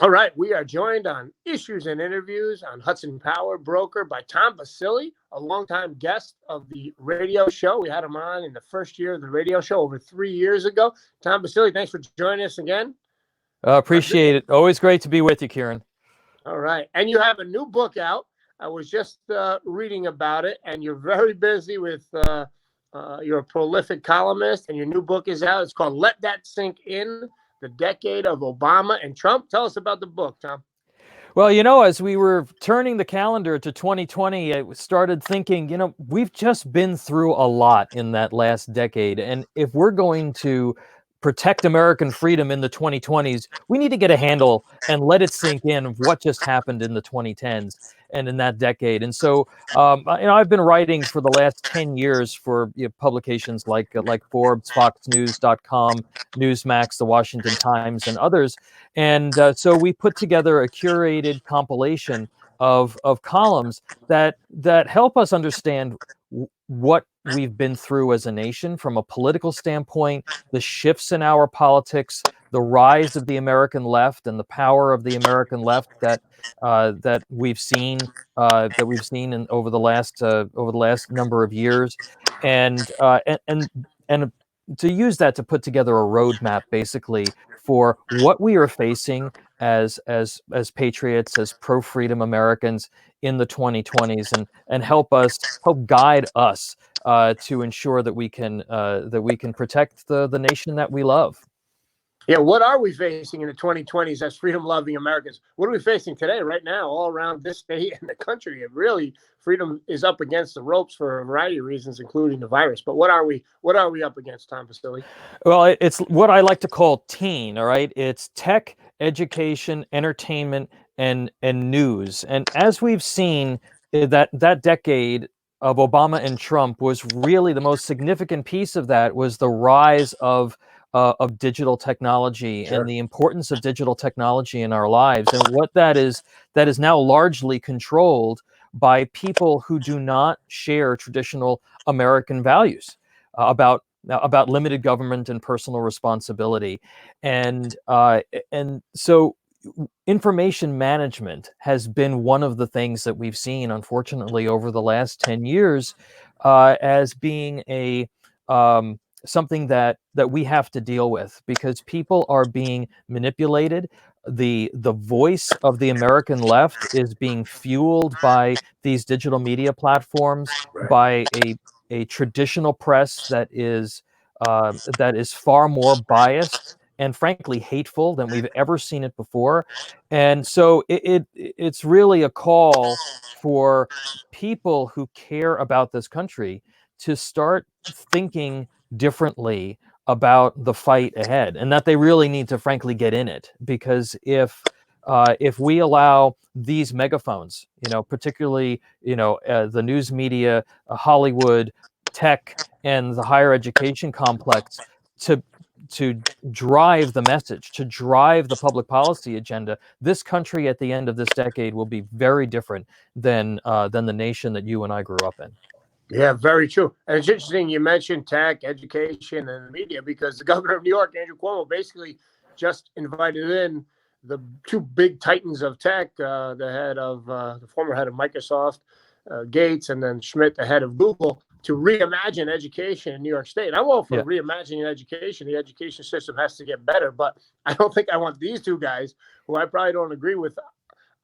All right, we are joined on Issues and Interviews on Hudson Power Broker by Tom Basile, a longtime guest of the radio show. We had him on in the first year of the radio show over 3 years ago. Tom Basile, thanks for joining us again. Appreciate it. Always great to be with you, Kieran. All right, and you have a new book out. I was just reading about it, and you're very busy with you're a prolific columnist, and your new book is out. It's called Let That Sink In, The Decade of Obama and Trump. Tell us about the book, Tom. Well, you know, as we were turning the calendar to 2020, I started thinking, you know, we've just been through a lot in that last decade. And if we're going to protect American freedom in the 2020s, we need to get a handle and let it sink in of what just happened in the 2010s and in that decade. And so, I've been writing for the last 10 years for publications like Forbes, FoxNews.com, Newsmax, The Washington Times, and others. And so we put together a curated compilation of columns that help us understand what we've been through as a nation from a political standpoint, the shifts in our politics, the rise of the American left and the power of the American left that we've seen over the last number of years, and to use that to put together a roadmap basically for what we are facing as patriots, as pro-freedom Americans in the 2020s, and help guide us to ensure that we can protect the nation that we love. Yeah, what are we facing in the 2020s as freedom-loving Americans? What are we facing today, right now, all around this state and the country? And really, freedom is up against the ropes for a variety of reasons, including the virus. But what are we up against, Tom Basile? Well, it's what I like to call teen. All right, it's tech, education, entertainment, and news. And as we've seen, that decade of Obama and Trump was really the most significant piece of that was the rise of digital technology. Sure. And the importance of digital technology in our lives, and what that is now largely controlled by people who do not share traditional American values about limited government and personal responsibility, and so information management has been one of the things that we've seen, unfortunately, over the last 10 years as being a something that we have to deal with, because people are being manipulated. The voice of the American left is being fueled by these digital media platforms, by a traditional press that is far more biased and frankly hateful than we've ever seen it before. And so it's really a call for people who care about this country to start thinking differently about the fight ahead, and that they really need to frankly get in it, because if we allow these megaphones, particularly the news media, Hollywood, tech, and the higher education complex to drive the message, to drive the public policy agenda, this country at the end of this decade will be very different than the nation that you and I grew up in. Yeah, very true. And it's interesting you mentioned tech, education, and media, because the governor of New York, Andrew Cuomo, basically just invited in the two big titans of tech, the former head of Microsoft, Gates, and then Schmidt, the head of Google, to reimagine education in New York State. I'm all for reimagining education. The education system has to get better, but I don't think I want these two guys, who I probably don't agree with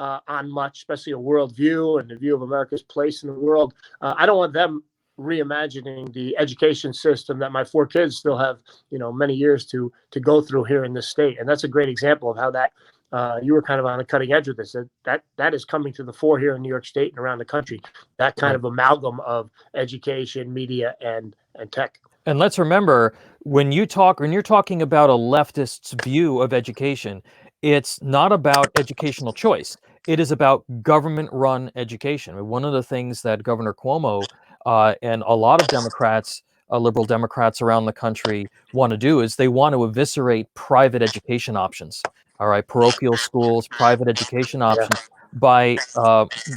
on much, especially a worldview and the view of America's place in the world. I don't want them reimagining the education system that my 4 kids still have, many years to go through here in this state. And that's a great example of how that you were kind of on the cutting edge of this. That is coming to the fore here in New York State and around the country. That kind of amalgam of education, media, and tech. And let's remember, when you're talking about a leftist's view of education, it's not about educational choice. It is about government-run education. One of the things that Governor Cuomo and a lot of Democrats, liberal Democrats around the country want to do is they want to eviscerate private education options. All right, parochial schools, private education options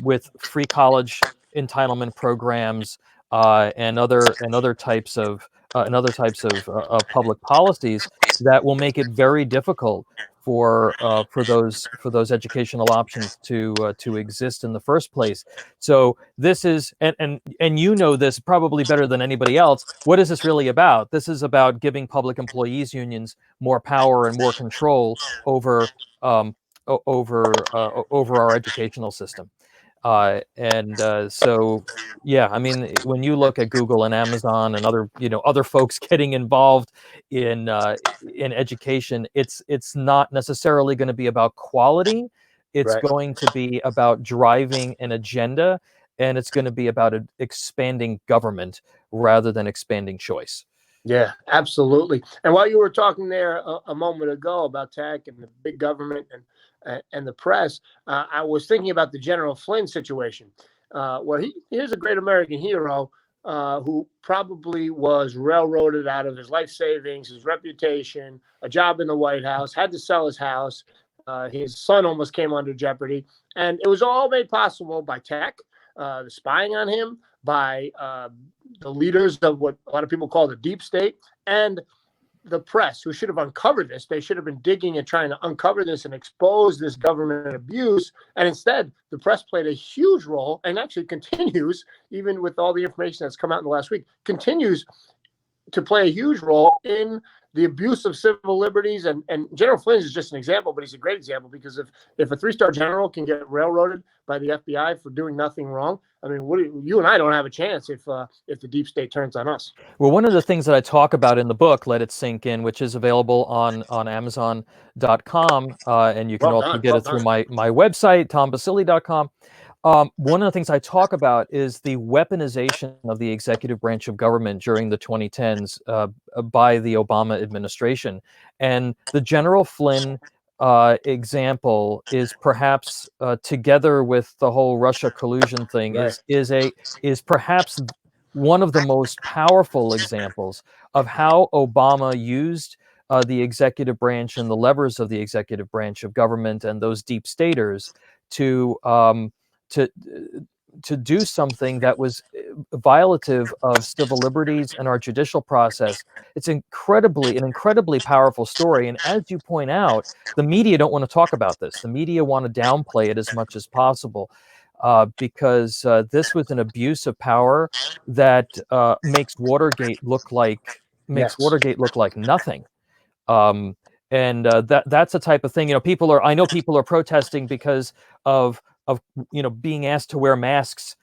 with free college entitlement programs and other types of public policies that will make it very difficult for those educational options to exist in the first place. So this is, and you know this probably better than anybody else. What is this really about? This is about giving public employees unions more power and more control over over our educational system. So yeah, I mean, when you look at Google and Amazon and other folks getting involved in education, it's not necessarily going to be about quality. It's Right. going to be about driving an agenda, and it's going to be about expanding government rather than expanding choice. Yeah, absolutely. And while you were talking there a moment ago about tech and the big government and the press, I was thinking about the General Flynn situation, where here's a great American hero who probably was railroaded out of his life savings, his reputation, a job in the White House, had to sell his house. His son almost came under jeopardy, and it was all made possible by tech, the spying on him, by the leaders of what a lot of people call the deep state, and the press, who should have uncovered this. They should have been digging and trying to uncover this and expose this government abuse. And instead, the press played a huge role, and actually continues, even with all the information that's come out in the last week, continues to play a huge role in the abuse of civil liberties. And General Flynn is just an example, but he's a great example, because if a 3-star general can get railroaded by the FBI for doing nothing wrong, I mean, you and I don't have a chance if the deep state turns on us. Well, one of the things that I talk about in the book, Let It Sink In, which is available on Amazon.com, and you can also get it through my website, tombasile.com. One of the things I talk about is the weaponization of the executive branch of government during the 2010s by the Obama administration. And the General Flynn example is perhaps, together with the whole Russia collusion thing, Right. is perhaps one of the most powerful examples of how Obama used the executive branch and the levers of the executive branch of government and those deep staters to do something that was violative of civil liberties and our judicial process. It's an incredibly powerful story. And as you point out, the media don't want to talk about this. The media want to downplay it as much as possible, because this was an abuse of power that makes Watergate look like nothing. That's the type of thing, I know people are protesting because of being asked to wear masks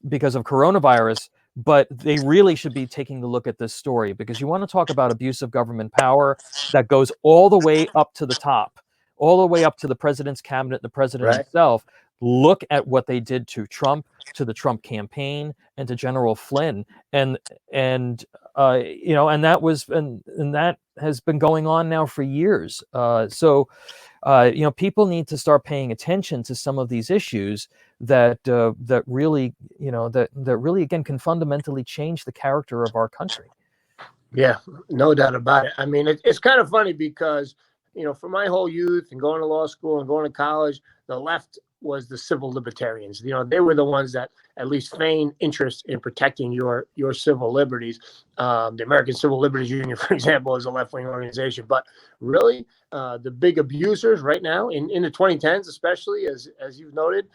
because of coronavirus, but they really should be taking a look at this story, because you want to talk about abuse of government power that goes all the way up to the top, all the way up to the president's cabinet, the president himself. Look at what they did to Trump, to the Trump campaign, and to General Flynn, and that has been going on now for years. People need to start paying attention to some of these issues that really again can fundamentally change the character of our country. Yeah, no doubt about it. I mean, it's kind of funny because, for my whole youth and going to law school and going to college, the left was the civil libertarians. They were the ones that at least feigned interest in protecting your civil liberties. The American Civil Liberties Union, for example, is a left-wing organization. But really, the big abusers right now in the 2010s, especially as you've noted,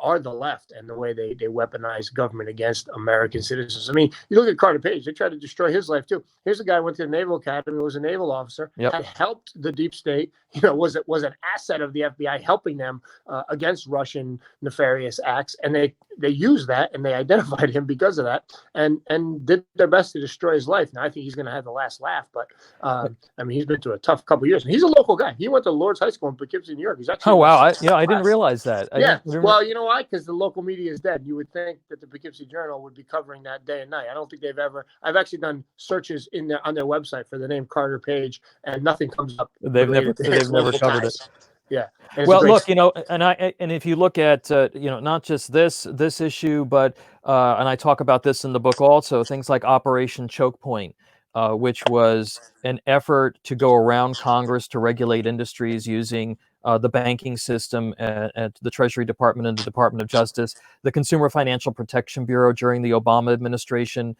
are the left, and the way they weaponize government against American citizens. I mean, you look at Carter Page; they tried to destroy his life too. Here's a guy who went to the Naval Academy, was a naval officer, had helped the deep state. Was an asset of the FBI, helping them against Russian nefarious acts, and they used that, and they identified him because of that, and did their best to destroy his life. Now I think he's going to have the last laugh, but I mean, he's been through a tough couple of years, and he's a local guy. He went to Lord's High School in Poughkeepsie, New York. He's actually I didn't realize that. Well, you know why? Because the local media is dead. You would think that the Poughkeepsie Journal would be covering that day and night. I don't think they've ever. I've actually done searches on their website for the name Carter Page, and nothing comes up. They've never covered it. Yeah. Well, look, and if you look at not just this issue, but and I talk about this in the book also, things like Operation Choke Point, which was an effort to go around Congress to regulate industries using the banking system at the Treasury Department and the Department of Justice. The Consumer Financial Protection Bureau during the Obama administration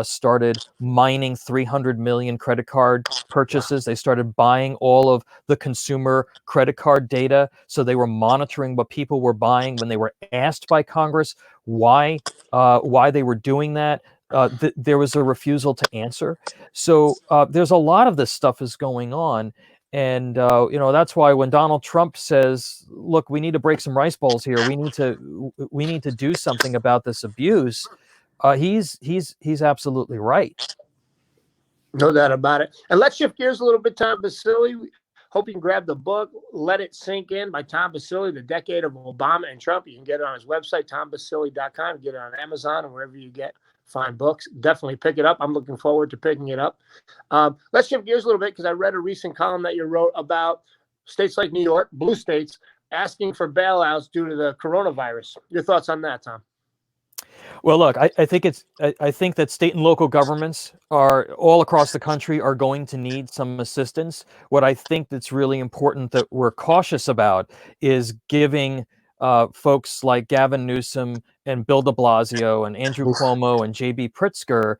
started mining 300 million credit card purchases. They started buying all of the consumer credit card data. So they were monitoring what people were buying when they were asked by Congress why they were doing that. There was a refusal to answer. So there's a lot of this stuff is going on. And, that's why when Donald Trump says, look, we need to break some rice balls here. We need to do something about this abuse. He's absolutely right. No doubt about it. And let's shift gears a little bit, Tom Basile. Hope you can grab the book, Let It Sink In by Tom Basile, The Decade of Obama and Trump. You can get it on his website, tombasile.com. Get it on Amazon or wherever you get fine books. Definitely pick it up. I'm looking forward to picking it up. Let's shift gears a little bit because I read a recent column that you wrote about states like New York, blue states, asking for bailouts due to the coronavirus. Your thoughts on that, Tom? Well, look, I think that state and local governments are all across the country are going to need some assistance. What I think that's really important that we're cautious about is giving folks like Gavin Newsom and Bill de Blasio and Andrew Cuomo and J.B. Pritzker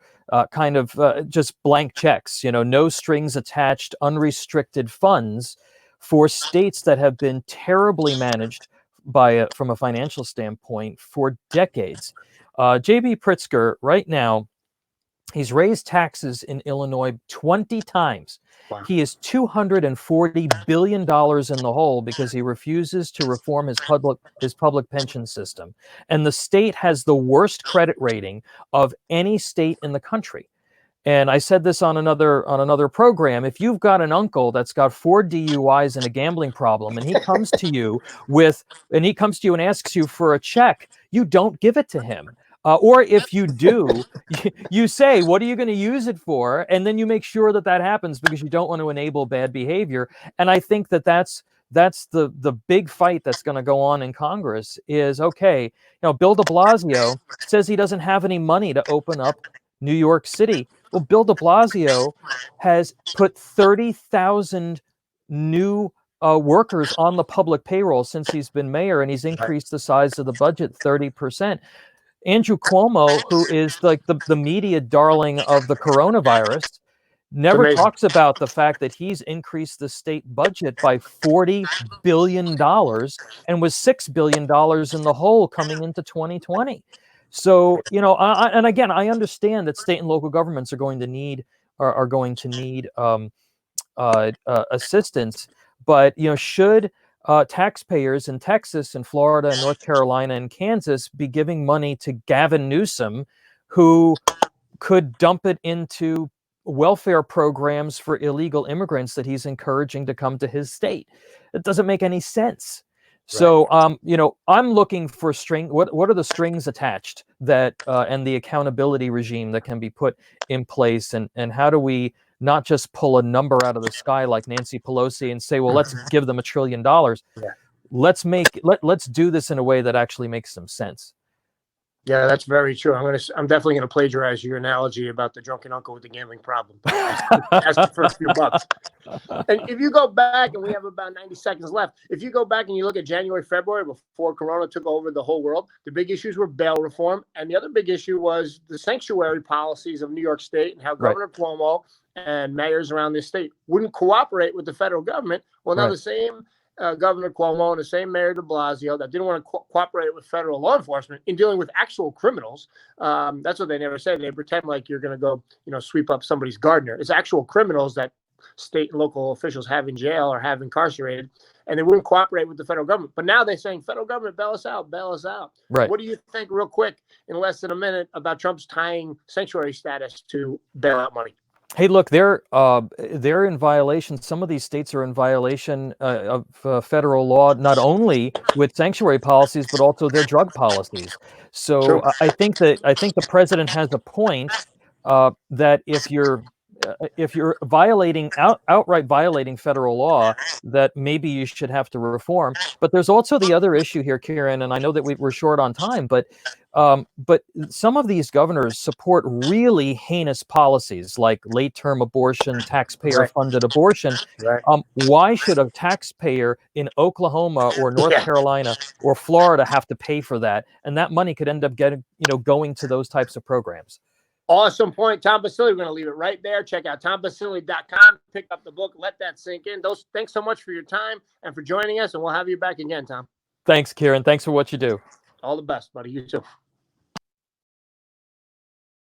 kind of just blank checks, no strings attached, unrestricted funds for states that have been terribly managed from a financial standpoint for decades. J.B. Pritzker, right now, he's raised taxes in Illinois 20 times. Wow. He is $240 billion in the hole because he refuses to reform his public pension system. And the state has the worst credit rating of any state in the country. And I said this on another program. If you've got an uncle that's got 4 DUIs and a gambling problem, and he comes to you and asks you for a check, you don't give it to him. Or if you do, you say, what are you going to use it for? And then you make sure that happens because you don't want to enable bad behavior. And I think that's the big fight that's going to go on in Congress is, okay, Bill de Blasio says he doesn't have any money to open up New York City. Well, Bill de Blasio has put 30,000 new workers on the public payroll since he's been mayor, and he's increased the size of the budget 30%. Andrew Cuomo, who is like the media darling of the coronavirus, never talks about the fact that he's increased the state budget by $40 billion and was $6 billion in the hole coming into 2020. So, and again, I understand that state and local governments are going to need assistance, but should taxpayers in Texas and Florida and North Carolina and Kansas be giving money to Gavin Newsom, who could dump it into welfare programs for illegal immigrants that he's encouraging to come to his state? It doesn't make any sense. So, I'm looking for what are the strings attached that and the accountability regime that can be put in place, and how do we not just pull a number out of the sky like Nancy Pelosi and say, well, let's give them $1 trillion. Yeah. Let's do this in a way that actually makes some sense. Yeah, that's very true. I'm definitely gonna plagiarize your analogy about the drunken uncle with the gambling problem. Ask the first few bucks. And if you go back, and we have about 90 seconds left, if you go back and you look at January, February, before Corona took over the whole world, the big issues were bail reform, and the other big issue was the sanctuary policies of New York State and how Governor Cuomo and mayors around this state wouldn't cooperate with the federal government. Well, now the same Governor Cuomo and the same Mayor de Blasio that didn't want to cooperate with federal law enforcement in dealing with actual criminals. That's what they never say. They pretend like you're going to go, sweep up somebody's gardener. It's actual criminals that state and local officials have in jail or have incarcerated, and they wouldn't cooperate with the federal government. But now they're saying, federal government, bail us out, bail us out. Right. What do you think, real quick, in less than a minute, about Trump's tying sanctuary status to bailout money? Hey, look, they're in violation. Some of these states are in violation of federal law, not only with sanctuary policies, but also their drug policies. So I think the president has a point that if you're if you're outright violating federal law, that maybe you should have to reform. But there's also the other issue here, Kieran, and I know that we're short on time, but some of these governors support really heinous policies like late-term abortion, taxpayer-funded abortion. Right. Why should a taxpayer in Oklahoma or North Carolina or Florida have to pay for that? And that money could end up going to those types of programs. Awesome point, Tom Basile. We're going to leave it right there. Check out tombasile.com. Pick up the book. Let that sink in. Thanks so much for your time and for joining us, and we'll have you back again, Tom. Thanks, Kieran. Thanks for what you do. All the best, buddy. You too.